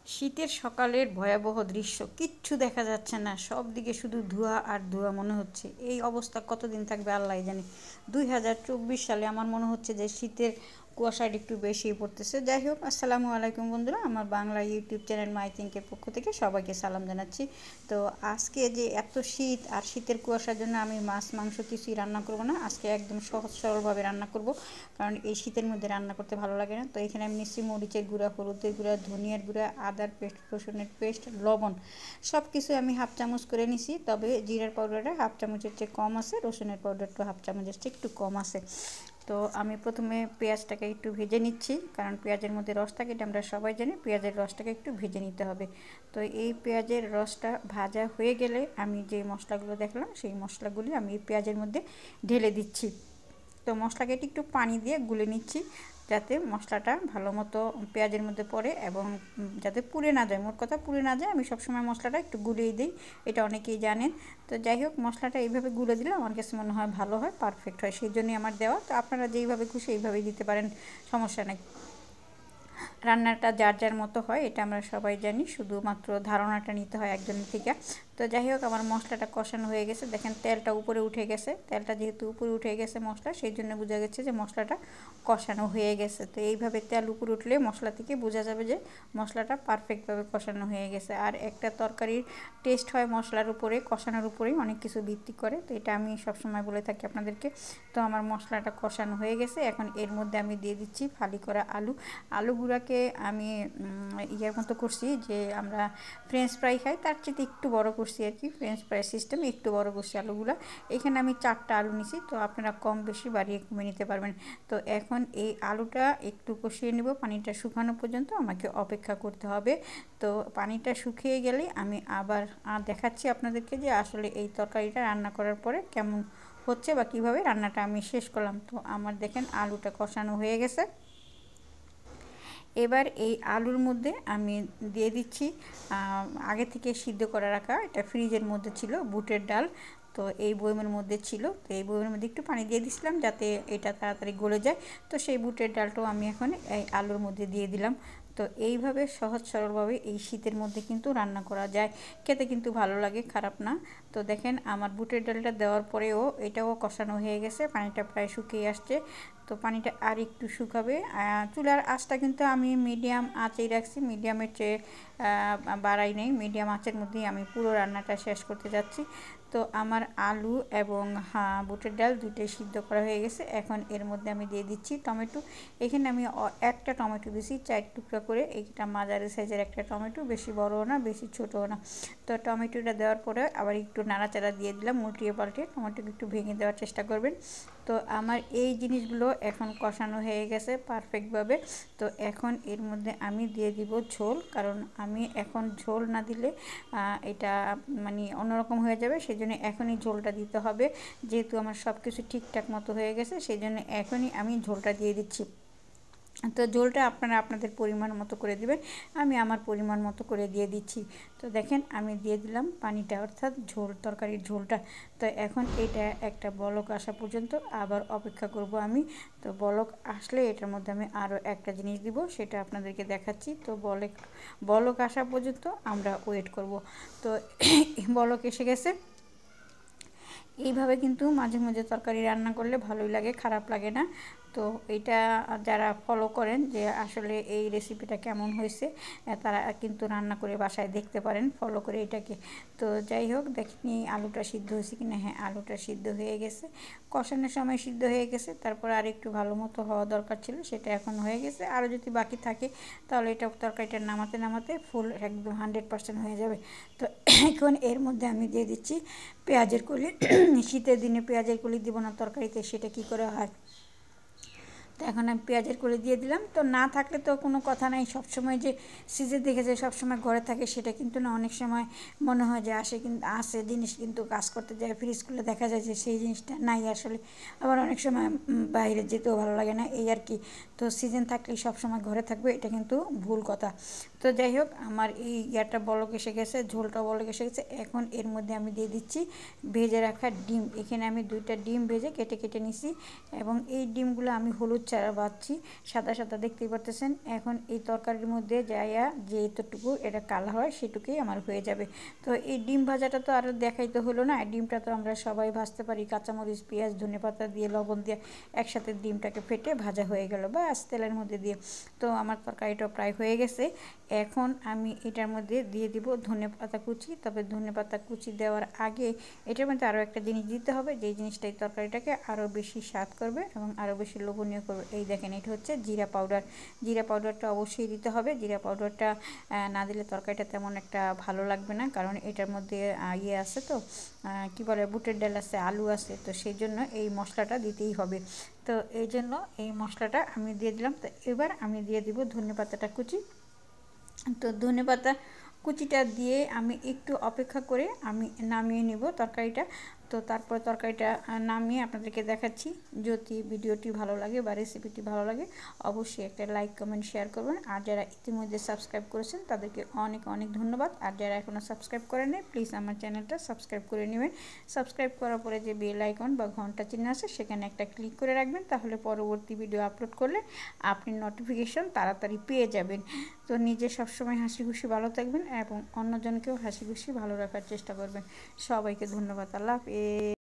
শীতের সকালের ভয়াবহ দৃশ্য, কিচ্ছু দেখা যাচ্ছে না, সব দিকে শুধু ধোঁয়া আর ধোঁয়া মনে হচ্ছে। এই অবস্থা কতদিন থাকবে আল্লাহ জানে। 2024 সালে আমার মনে হচ্ছে যে শীতের কুয়াশাটা একটু বেশি পড়তেছে। যাই হোক, আসসালামু আলাইকুম বন্ধুরা, আমার বাংলা ইউটিউব চ্যানেল মাই থিঙ্কের পক্ষ থেকে সবাইকে সালাম জানাচ্ছি। তো আজকে যে এত শীত আর শীতের কুয়াশার জন্য আমি মাছ মাংস কিছুই রান্না করব না, আজকে একদম সহজ সরলভাবে রান্না করব, কারণ এই শীতের মধ্যে রান্না করতে ভালো লাগে না। তো এখানে আমি নিচ্ছি মরিচের গুঁড়া, হলুদের গুঁড়া, ধনিয়ার গুঁড়া, আদার পেস্ট, রসুনের পেস্ট, লবণ, সব কিছু আমি হাফ চামচ করে নিছি। তবে জিরার পাউডারটা হাফ চামচের চেয়ে কম আছে, রসুনের পাউডারটা হাফ চামচের চেয়ে একটু কম আছে। তো আমি প্রথমে পেঁয়াজটাকে একটু ভেজে নিচ্ছি, কারণ পেঁয়াজের মধ্যে রস থাকে, এটা আমরা সবাই জানি। পেঁয়াজের রসটাকে একটু ভেজে নিতে হবে। তো এই পেঁয়াজের রসটা ভাজা হয়ে গেলে আমি যে মশলাগুলো দেখলাম সেই মশলাগুলি আমি পেঁয়াজের মধ্যে ঢেলে দিচ্ছি। তো মশলাকে একটু পানি দিয়ে গুলে নিচ্ছি, যাতে মশলাটা ভালো মতো পেঁয়াজের মধ্যে পড়ে এবং যাতে পুড়ে না যায়। মোট কথা পুড়ে না যায়, আমি সবসময় মশলাটা একটু গুলিয়ে দিই, এটা অনেকেই জানেন। তো যাই হোক, মশলাটা এইভাবে গুলে দিলে আমার কাছে মনে হয় ভালো হয়, পারফেক্ট হয়, সেই জন্যই আমার দেওয়া। তো আপনারা যেইভাবে খুশি এইভাবেই দিতে পারেন, সমস্যা নেই। রান্নাটা যার যার মতো হয়, এটা আমরা সবাই জানি, শুধুমাত্র ধারণাটা নিতে হয় একজনের থেকে। তো যাই হোক, আমার মশলাটা কষানো হয়ে গেছে, দেখেন তেলটা উপরে উঠে গেছে। তেলটা যেহেতু উপরে উঠে গেছে মশলা, সেই জন্য বোঝা গেছে যে মশলাটা কষানো হয়ে গেছে। তো এইভাবে তেল উপরে উঠলে মশলা থেকে বোঝা যাবে যে মশলাটা পারফেক্টভাবে কষানো হয়ে গেছে। আর একটা তরকারির টেস্ট হয় মশলার উপরে, কষানোর উপরেই অনেক কিছু ভিত্তি করে, তো এটা আমি সবসময় বলে থাকি আপনাদেরকে। তো আমার মশলাটা কষানো হয়ে গেছে, এখন এর মধ্যে আমি দিয়ে দিচ্ছি ফালি করা আলুগুলাকে আমি ইয়ার মতো করছি, যে আমরা ফ্রেঞ্চ ফ্রাই খাই তার চেয়ে একটু বড় করছি আর কি, ফ্রেঞ্চ ফ্রাই সিস্টেম একটু বড় করছি আলুগুলা। এখানে আমি 4টা আলু নিছি, তো আপনারা কম বেশি বাড়িয়ে কমে নিতে পারবেন। তো এখন এই আলুটা একটু কষিয়ে নেব, পানিটা শুকানো পর্যন্ত আমাকে অপেক্ষা করতে হবে। তো পানিটা শুকিয়ে গেলে আমি আবার দেখাচ্ছি আপনাদেরকে যে আসলে এই তরকারিটা রান্না করার পরে কেমন হচ্ছে বা কীভাবে রান্নাটা আমি শেষ করলাম। তো আমার দেখেন আলুটা কষানো হয়ে গেছে। এবার এই আলুর মধ্যে আমি দিয়ে দিচ্ছি আগে থেকে সিদ্ধ করে রাখা, এটা ফ্রিজের মধ্যে ছিল, বুটের ডাল। তো এই বয়মের মধ্যে ছিল, তো এই বয়মের মধ্যে একটু পানি দিয়ে দিছিলাম যাতে এটা তাড়াতাড়ি গলে যায়। তো সেই বুটের ডালটাও আমি এখন এই আলুর মধ্যে দিয়ে দিলাম। তো এইভাবে সহজ সরলভাবে এই শীতের মধ্যে কিন্তু রান্না করা যায়, খেতে কিন্তু ভালো লাগে, খারাপ না। তো দেখেন আমার বুটের ডালটা দেওয়ার পরেও এটাও কষানো হয়ে গেছে, পানিটা প্রায় শুকিয়ে আসছে। তো পানিটা আর একটু শুকাবে। চুলার আঁচটা কিন্তু আমি মিডিয়াম আঁচেই রাখছি, মিডিয়ামের চেয়ে বাড়াই নেই, মিডিয়াম আঁচের মধ্যেই আমি পুরো রান্নাটা শেষ করতে যাচ্ছি। তো আমার আলু এবং বুটের ডাল দুটোই সিদ্ধ করা হয়ে গেছে। এখন এর মধ্যে আমি দিয়ে দিচ্ছি টমেটো। এখানে আমি একটা টমেটো দিয়েছি 4 টুকরা করে, এইটা মাঝারি সাইজের একটা টমেটো, বেশি বড়ও না বেশি ছোটও না। তো টমেটোটা দেওয়ার পরে আবার একটু নাড়াচাড়া দিয়ে দিলাম, উল্টিয়ে পাল্টে, টমেটোকে একটু ভেঙে দেওয়ার চেষ্টা করবেন। তো আমার এই জিনিসগুলো এখন কষানো হয়ে গেছে পারফেক্টভাবে। তো এখন এর মধ্যে আমি দিয়ে দিব ঝোল, কারণ আমি এখন ঝোল না দিলে এটা মানে অন্যরকম হয়ে যাবে, সেই জন্য এখনই ঝোলটা দিতে হবে। যেহেতু আমার সব কিছু ঠিকঠাক মতো হয়ে গেছে, সেই জন্য এখনই আমি ঝোলটা দিয়ে দিচ্ছি। তো ঝোলটা আপনারা আপনাদের পরিমাণ মতো করে দিবেন, আমি আমার পরিমাণ মতো করে দিয়ে দিচ্ছি। তো দেখেন আমি দিয়ে দিলাম পানিটা, অর্থাৎ ঝোল, তরকারির ঝোলটা। তো এখন এটা একটা বলক আসা পর্যন্ত আবার অপেক্ষা করব আমি। তো বলক আসলে এটার মধ্যে আমি আরও একটা জিনিস দিব, সেটা আপনাদেরকে দেখাচ্ছি। তো বলক আসা পর্যন্ত আমরা ওয়েট করব। তো বলক এসে গেছে। এইভাবে কিন্তু মাঝে মাঝে তরকারি রান্না করলে ভালোই লাগে, খারাপ লাগে না। তো এটা যারা ফলো করেন যে আসলে এই রেসিপিটা কেমন হয়েছে, তারা কিন্তু রান্না করে বাসায় দেখতে পারেন ফলো করে এটাকে। তো যাই হোক, দেখিনি আলুটা সিদ্ধ হয়েছে কিনা। হ্যাঁ, আলুটা সিদ্ধ হয়ে গেছে, কষানোর সময় সিদ্ধ হয়ে গেছে। তারপর আর একটু ভালো মতো হওয়া দরকার ছিল, সেটা এখন হয়ে গেছে। আরও যদি বাকি থাকে তাহলে এটা তরকারিটা নামাতে নামাতে ফুল একদম 100% হয়ে যাবে। তো এখন এর মধ্যে আমি দিয়ে দিচ্ছি পেঁয়াজের কলি। শীতের দিনে পেঁয়াজের কলি দিব না তরকারিতে, সেটা কি করে হয়। তো এখন আমি পেঁয়াজের কলি দিয়ে দিলাম। তো না থাকলে তো কোনো কথা নাই, সবসময় যে সিজে দেখে যে সবসময় ঘরে থাকে সেটা কিন্তু না, অনেক সময় মনে হয় যে আসে জিনিস, কিন্তু কাজ করতে যায় ফ্রিজ খুলে দেখা যায় যে সেই জিনিসটা নাই আসলে। আবার অনেক সময় বাইরে যেতেও ভালো লাগে না, এই আর কি। তো সিজন থাকলেই সবসময় ঘরে থাকবে, এটা কিন্তু ভুল কথা। তো যাই হোক, আমার এই ইয়াটা বলক এসে গেছে, ঝোলটা বলক এসে গেছে। এখন এর মধ্যে আমি দিয়ে দিচ্ছি ভেজে রাখা ডিম। এখানে আমি 2টা ডিম ভেজে কেটে কেটে নিছি, এবং এই ডিমগুলো আমি হলুদ নাড়াচাড়া বাচ্ছি, সাদা সাদা দেখতেই পারতেছেন। এখন এই তরকারির মধ্যে যাইয়া যে এতটুকু এটা কালার হয় সেটুকুই আমার হয়ে যাবে। তো এই ডিম ভাজাটা তো আর দেখাইতে হলো না, ডিমটা তো আমরা সবাই ভাজতে পারি, কাঁচামরিচ পেঁয়াজ ধনেপাতা দিয়ে লবণ দিয়ে একসাথে ডিমটাকে ফেটে ভাজা হয়ে গেল ব্যাস তেলের মধ্যে দিয়ে। তো আমার তরকারিটা প্রায় হয়ে গেছে। এখন আমি এটার মধ্যে দিয়ে দিব ধনেপাতা কুচি। তবে ধনেপাতা কুচি দেওয়ার আগে এটার মধ্যে আরও একটা জিনিস দিতে হবে, যেই জিনিসটা এই তরকারিটাকে আরও বেশি স্বাদ করবে এবং আরও বেশি লোভনীয় করবে। এই দেখেন, এটা হচ্ছে জিরা পাউডার। জিরা পাউডারটা অবশ্যই দিতে হবে। জিরা পাউডারটা না দিলে তরকারিটা তেমন একটা ভালো লাগবে না, কারণ এটার মধ্যে ইয়ে আছে তো কী বলে বুটের ডাল আছে, আলু আছে, তো সেই জন্য এই মশলাটা দিতেই হবে। তো এই জন্য এই মশলাটা আমি দিয়ে দিলাম। তো এবার আমি দিয়ে দিব ধনেপাতাটা কুচি। তো ধনেপাতা কুচিটা দিয়ে আমি একটু অপেক্ষা করে আমি নামিয়ে নেব তরকারিটা। তো তারপর তরকারিটা নামিয়ে আপনাদেরকে দেখাচ্ছি। যদি ভিডিওটি ভালো লাগে বা রেসিপিটি ভালো লাগে অবশ্যই একটা লাইক কমেন্ট শেয়ার করবেন। আর যারা ইতিমধ্যে সাবস্ক্রাইব করেছেন তাদেরকে অনেক অনেক ধন্যবাদ। আর যারা এখনও সাবস্ক্রাইব করেন নাই প্লিজ আমার চ্যানেলটা সাবস্ক্রাইব করে নেবেন। সাবস্ক্রাইব করার পরে যে বেল আইকন বা ঘন্টা চিহ্ন আছে সেখানে একটা ক্লিক করে রাখবেন, তাহলে পরবর্তী ভিডিও আপলোড করলে আপনি নোটিফিকেশন তাড়াতাড়ি পেয়ে যাবেন। তো নিজে সবসময় হাসি খুশি ভালো থাকবেন এবং অন্যজনকেও হাসি খুশি ভালো রাখার চেষ্টা করবেন। সবাইকে ধন্যবাদ। আল্লাহ হাফেজ।